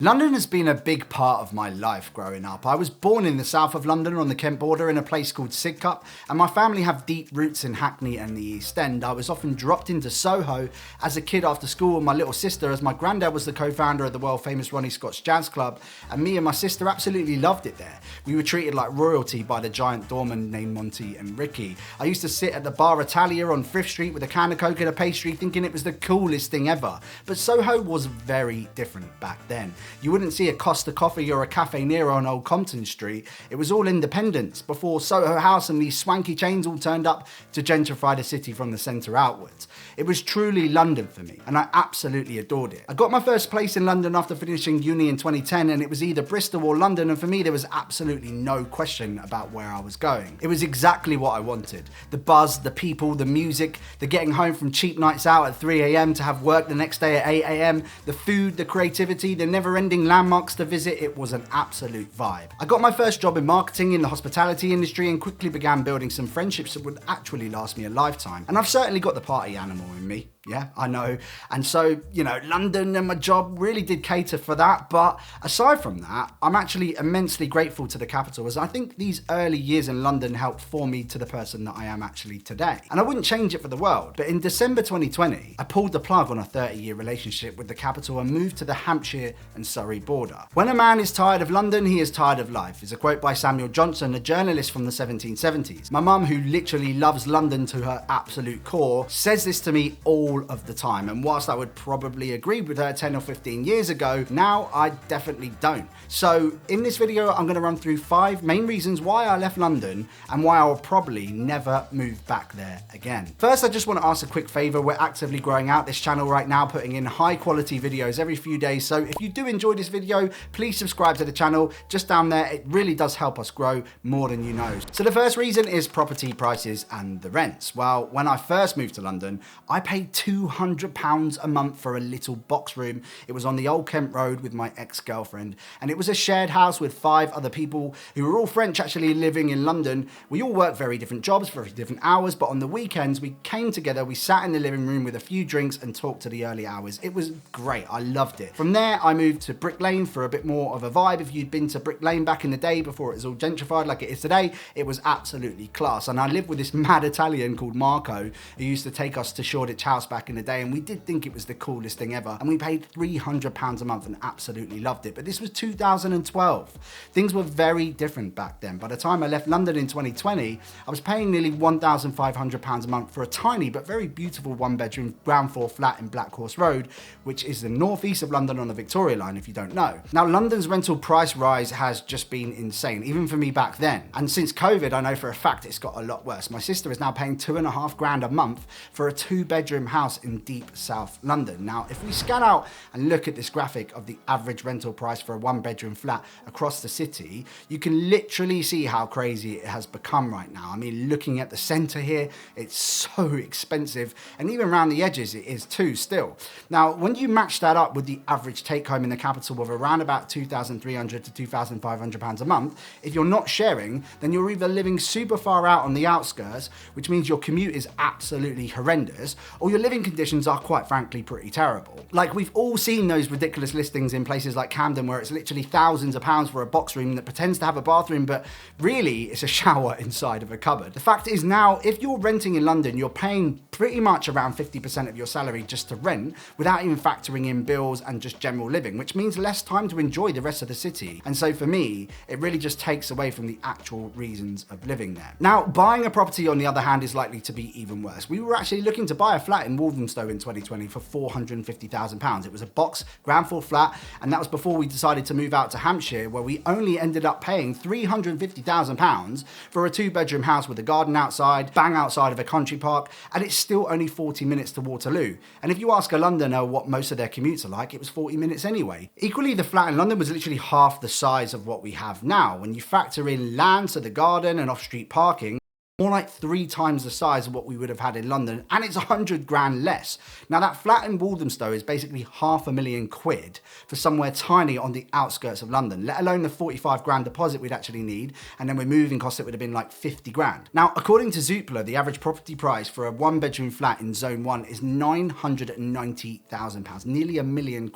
London has been a big part of my life growing up. I was born in the south of London on the Kent border in a place called Sidcup, and my family have deep roots in Hackney and the East End. I was often dropped into Soho as a kid after school with my little sister, as my granddad was the co-founder of the world famous Ronnie Scott's Jazz Club, and me and my sister absolutely loved it there. We were treated like royalty by the giant doorman named Monty and Ricky. I used to sit at the Bar Italia on Frith Street with a can of Coke and a pastry thinking it was the coolest thing ever. But Soho was very different back then. You wouldn't see a Costa Coffee or a Cafe Nero on Old Compton Street. It was all independence before Soho House and these swanky chains all turned up to gentrify the city from the centre outwards. It was truly London for me, and I absolutely adored it. I got my first place in London after finishing uni in 2010, and it was either Bristol or London, and for me there was absolutely no question about where I was going. It was exactly what I wanted. The buzz, the people, the music, the getting home from cheap nights out at 3 a.m. to have work the next day at 8 a.m, the food, the creativity, the never-ending landmarks to visit. It was an absolute vibe. I got my first job in marketing in the hospitality industry and quickly began building some friendships that would actually last me a lifetime. And I've certainly got the party animal in me. Yeah, I know. And so, London and my job really did cater for that. But aside from that, I'm actually immensely grateful to the capital, as I think these early years in London helped form me to the person that I am actually today. And I wouldn't change it for the world. But in December 2020, I pulled the plug on a 30-year relationship with the capital and moved to the Hampshire and Surrey border. When a man is tired of London, he is tired of life, is a quote by Samuel Johnson, a journalist from the 1770s. My mum, who literally loves London to her absolute core, says this to me all of the time, and whilst I would probably agree with her 10 or 15 years ago, now I definitely don't. So in this video, I'm going to run through 5 main reasons why I left London and why I will probably never move back there again. First, I just want to ask a quick favour. We're actively growing out this channel right now, putting in high quality videos every few days. So if you do enjoy this video, please subscribe to the channel just down there. It really does help us grow more than you know. So the first reason is property prices and the rents. Well, when I first moved to London, I paid £200 a month for a little box room. It was on the Old Kent Road with my ex-girlfriend, and it was a shared house with 5 other people who were all French actually living in London. We all worked very different jobs, very different hours, but on the weekends we came together, we sat in the living room with a few drinks and talked to the early hours. It was great, I loved it. From there I moved to Brick Lane for a bit more of a vibe. If you'd been to Brick Lane back in the day before it was all gentrified like it is today, it was absolutely class. And I lived with this mad Italian called Marco who used to take us to Shoreditch House back in the day, and we did think it was the coolest thing ever, and we paid £300 a month and absolutely loved it. But this was 2012. Things were very different back then. By the time I left London in 2020, I was paying nearly £1,500 a month for a tiny but very beautiful 1-bedroom ground floor flat in Black Horse Road, which is the northeast of London on the Victoria line, if you don't know. Now, London's rental price rise has just been insane, even for me back then. And since COVID, I know for a fact it's got a lot worse. My sister is now paying £2,500 a month for a 2-bedroom house in deep South London. Now, if we scan out and look at this graphic of the average rental price for a 1-bedroom flat across the city, you can literally see how crazy it has become right now. I mean, looking at the centre here, it's so expensive, and even around the edges it is too still. Now, when you match that up with the average take home in the capital of around about £2,300 to £2,500 a month, if you're not sharing, then you're either living super far out on the outskirts, which means your commute is absolutely horrendous, or your living conditions are quite frankly pretty terrible. Like, we've all seen those ridiculous listings in places like Camden where it's literally thousands of pounds for a box room that pretends to have a bathroom, but really it's a shower inside of a cupboard. The fact is now, if you're renting in London, you're paying pretty much around 50% of your salary just to rent without even factoring in bills and just general living, which means less time to enjoy the rest of the city. And so for me, it really just takes away from the actual reasons of living there. Now, buying a property on the other hand is likely to be even worse. We were actually looking to buy a flat in Walthamstow in 2020 for £450,000. It was a box ground floor flat, and that was before we decided to move out to Hampshire, where we only ended up paying £350,000 for a 2-bedroom house with a garden outside, bang outside of a country park, and it's still only 40 minutes to Waterloo. And if you ask a Londoner what most of their commutes are like, it was 40 minutes anyway. Equally, the flat in London was literally half the size of what we have now. When you factor in land, so the garden and off-street parking, more like 3 times the size of what we would have had in London, and it's 100 grand less. Now that flat in Walthamstow is basically £500,000 for somewhere tiny on the outskirts of London, let alone the 45 grand deposit we'd actually need, and then with moving costs it would have been like 50 grand. Now according to Zoopla, the average property price for a 1-bedroom flat in Zone 1 is £990,000, nearly £1 million,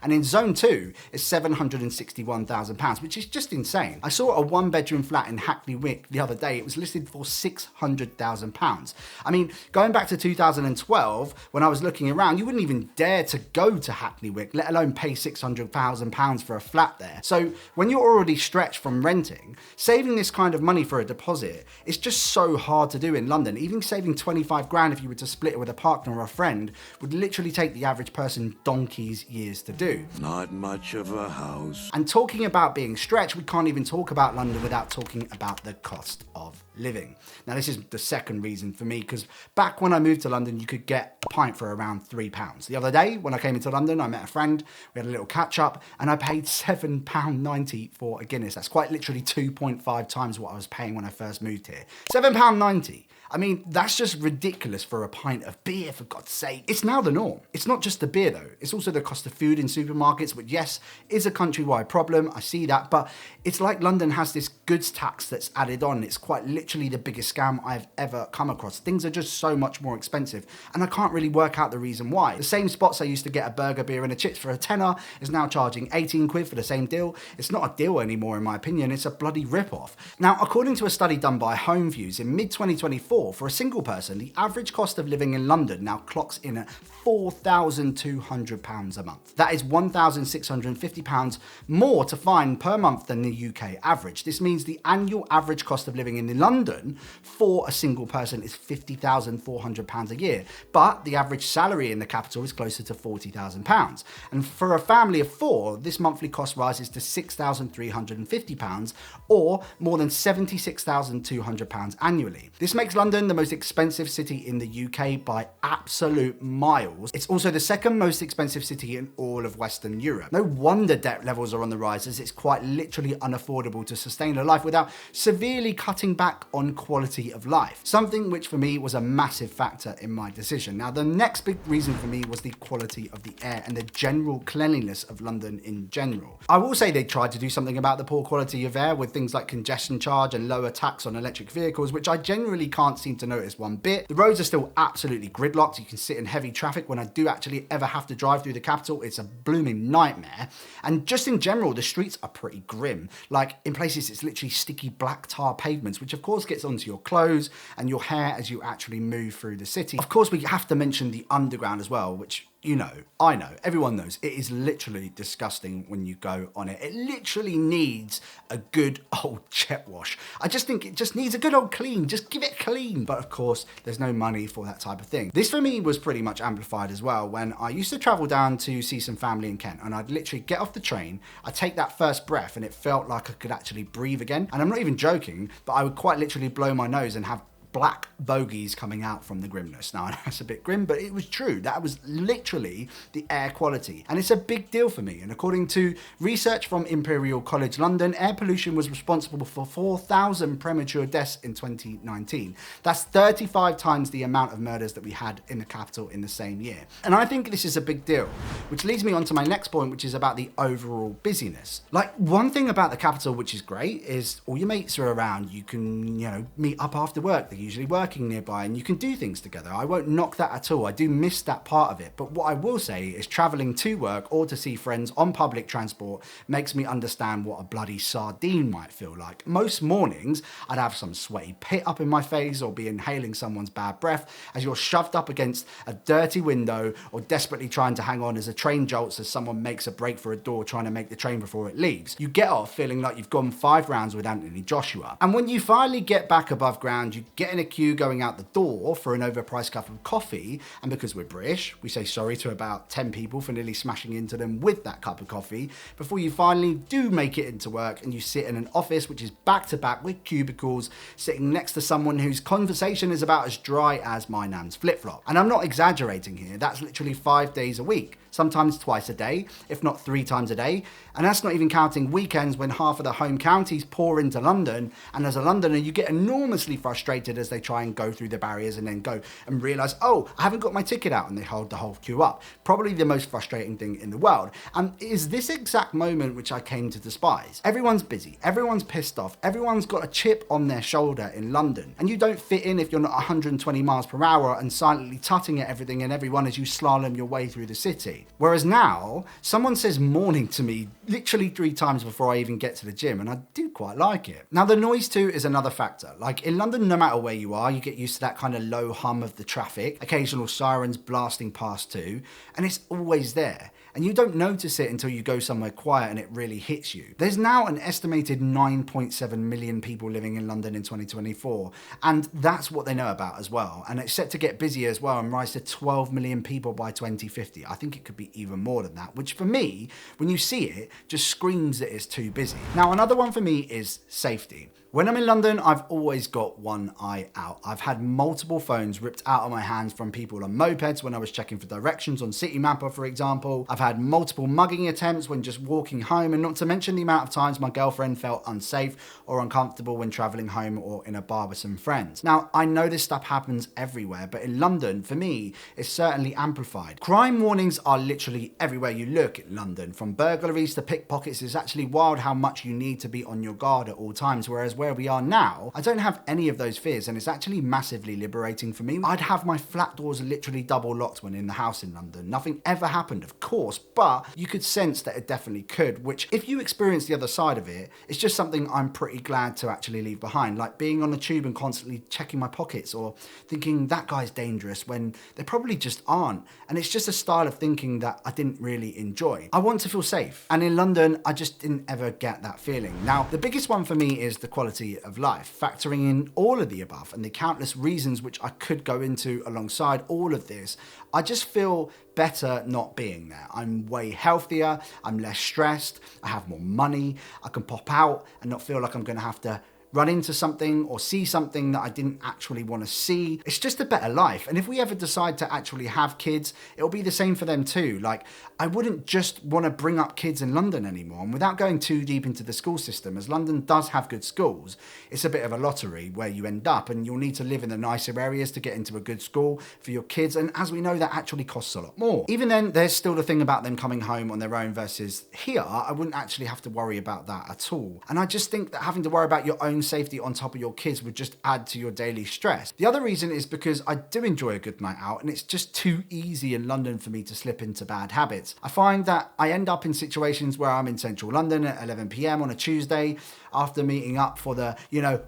and in Zone 2 is £761,000, which is just insane. I saw a 1-bedroom flat in Hackney Wick the other day. It was listed for £600,000. I mean, going back to 2012, when I was looking around, you wouldn't even dare to go to Hackney Wick, let alone pay £600,000 for a flat there. So when you're already stretched from renting, saving this kind of money for a deposit is just so hard to do in London. Even saving 25 grand if you were to split it with a partner or a friend would literally take the average person donkey's years to do. Not much of a house. And talking about being stretched, we can't even talk about London without talking about the cost of living. Now this is the second reason for me, because back when I moved to London, you could get a pint for around £3. The other day when I came into London, I met a friend, we had a little catch up, and I paid £7.90 for a Guinness. That's quite literally 2.5 times what I was paying when I first moved here. £7.90. I mean, that's just ridiculous for a pint of beer, for God's sake. It's now the norm. It's not just the beer though, it's also the cost of food in supermarkets, which yes, is a countrywide problem, I see that, but it's like London has this goods tax that's added on. It's quite literally the biggest scam I've ever come across. Things are just so much more expensive, and I can't really work out the reason why. The same spots I used to get a burger, beer and a chips for a tenner is now charging 18 quid for the same deal. It's not a deal anymore in my opinion, it's a bloody rip-off. Now, according to a study done by Home Views in mid-2024, for a single person, the average cost of living in London now clocks in at £4,200 a month. That is £1,650 more to find per month than the UK average. This means the annual average cost of living in London for a single person is £50,400 a year, but the average salary in the capital is closer to £40,000. And for a family of 4, this monthly cost rises to £6,350, or more than £76,200 annually. This makes London the most expensive city in the UK by absolute miles. It's also the second most expensive city in all of Western Europe. No wonder debt levels are on the rise, as it's quite literally unaffordable to sustain a life without severely cutting back on quality of life. Something which for me was a massive factor in my decision. Now, the next big reason for me was the quality of the air and the general cleanliness of London in general. I will say they tried to do something about the poor quality of air with things like congestion charge and lower tax on electric vehicles, which I generally can't seem to notice one bit. The roads are still absolutely gridlocked. You can sit in heavy traffic. When I do actually ever have to drive through the capital, it's a blooming nightmare. And just in general, the streets are pretty grim. Like in places, it's literally sticky black tar pavements, which of course gets onto your clothes and your hair as you actually move through the city. Of course, we have to mention the underground as well, which, you know, I know, everyone knows, it is literally disgusting when you go on it. It literally needs a good old jet wash. I just think it just needs a good old clean, just give it clean. But of course, there's no money for that type of thing. This for me was pretty much amplified as well when I used to travel down to see some family in Kent, and I'd literally get off the train, I'd take that first breath and it felt like I could actually breathe again. And I'm not even joking, but I would quite literally blow my nose and have black bogies coming out from the grimness. Now, I know it's a bit grim, but it was true. That was literally the air quality. And it's a big deal for me. And according to research from Imperial College London, air pollution was responsible for 4,000 premature deaths in 2019. That's 35 times the amount of murders that we had in the capital in the same year. And I think this is a big deal, which leads me on to my next point, which is about the overall busyness. Like, one thing about the capital, which is great, is all your mates are around. You can, you know, meet up after work. They're usually working nearby and you can do things together. I won't knock that at all. I do miss that part of it. But what I will say is traveling to work or to see friends on public transport makes me understand what a bloody sardine might feel like. Most mornings, I'd have some sweaty pit up in my face or be inhaling someone's bad breath as you're shoved up against a dirty window or desperately trying to hang on as a train jolts as someone makes a break for a door trying to make the train before it leaves. You get off feeling like you've gone 5 rounds with Anthony Joshua. And when you finally get back above ground, you get in a queue going out the door for an overpriced cup of coffee, and because we're British, we say sorry to about 10 people for nearly smashing into them with that cup of coffee before you finally do make it into work and you sit in an office which is back to back with cubicles, sitting next to someone whose conversation is about as dry as my nan's flip-flop. And I'm not exaggerating here, that's literally 5 days a week. sometimes twice a day, if not 3 times a day. And that's not even counting weekends when half of the home counties pour into London. And as a Londoner, you get enormously frustrated as they try and go through the barriers and then go and realise, oh, I haven't got my ticket out, and they hold the whole queue up. Probably the most frustrating thing in the world. And it is this exact moment which I came to despise. Everyone's busy, everyone's pissed off, everyone's got a chip on their shoulder in London, and you don't fit in if you're not 120 miles per hour and silently tutting at everything and everyone as you slalom your way through the city. Whereas now, someone says morning to me literally 3 times before I even get to the gym, and I do quite like it. Now the noise too is another factor. Like in London, no matter where you are, you get used to that kind of low hum of the traffic, occasional sirens blasting past too, and it's always there. And you don't notice it until you go somewhere quiet and it really hits you. There's now an estimated 9.7 million people living in London in 2024, and that's what they know about as well. And it's set to get busier as well and rise to 12 million people by 2050. I think it could be even more than that, which for me, when you see it, just screams that it's too busy. Now, another one for me is safety. When I'm in London, I've always got one eye out. I've had multiple phones ripped out of my hands from people on mopeds when I was checking for directions on Citymapper, for example. I've had multiple mugging attempts when just walking home, and not to mention the amount of times my girlfriend felt unsafe or uncomfortable when traveling home or in a bar with some friends. Now, I know this stuff happens everywhere, but in London, for me, it's certainly amplified. Crime warnings are literally everywhere you look in London. From burglaries to pickpockets, it's actually wild how much you need to be on your guard at all times, whereas where we are now, I don't have any of those fears, and it's actually massively liberating for me. I'd have my flat doors literally double locked when in the house in London. Nothing ever happened, of course, but you could sense that it definitely could, which if you experience the other side of it, it's just something I'm pretty glad to actually leave behind, like being on the tube and constantly checking my pockets or thinking that guy's dangerous when they probably just aren't. And it's just a style of thinking that I didn't really enjoy. I want to feel safe. And in London, I just didn't ever get that feeling. Now, the biggest one for me is the quality of life, factoring in all of the above and the countless reasons which I could go into alongside all of this. I just feel better not being there. I'm way healthier, I'm less stressed, I have more money, I can pop out and not feel like I'm going to have to run into something or see something that I didn't actually want to see. It's just a better life. And if we ever decide to actually have kids, it'll be the same for them too. Like, I wouldn't just want to bring up kids in London anymore. And without going too deep into the school system, as London does have good schools, it's a bit of a lottery where you end up, and you'll need to live in the nicer areas to get into a good school for your kids. And as we know, that actually costs a lot more. Even then, there's still the thing about them coming home on their own versus here. I wouldn't actually have to worry about that at all. And I just think that having to worry about your own safety on top of your kids would just add to your daily stress. The other reason is because I do enjoy a good night out, and it's just too easy in London for me to slip into bad habits. I find that I end up in situations where I'm in central London at 11 PM on a Tuesday after meeting up for the,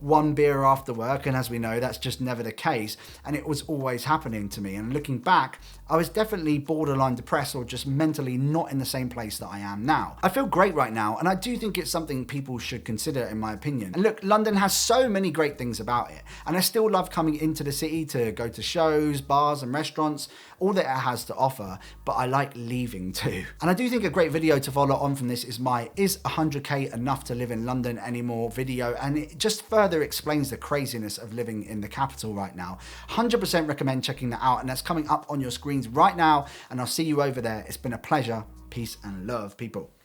one beer after work, and as we know, that's just never the case, and it was always happening to me. And looking back, I was definitely borderline depressed or just mentally not in the same place that I am now. I feel great right now, and I do think it's something people should consider, in my opinion. And look, London has so many great things about it, and I still love coming into the city to go to shows, bars and restaurants, all that it has to offer, but I like leaving too. And I do think a great video to follow on from this is 100k enough to live in London anymore video, and it just further explains the craziness of living in the capital right now. 100% recommend checking that out, and that's coming up on your screens right now, and I'll see you over there. It's been a pleasure. Peace and love, people.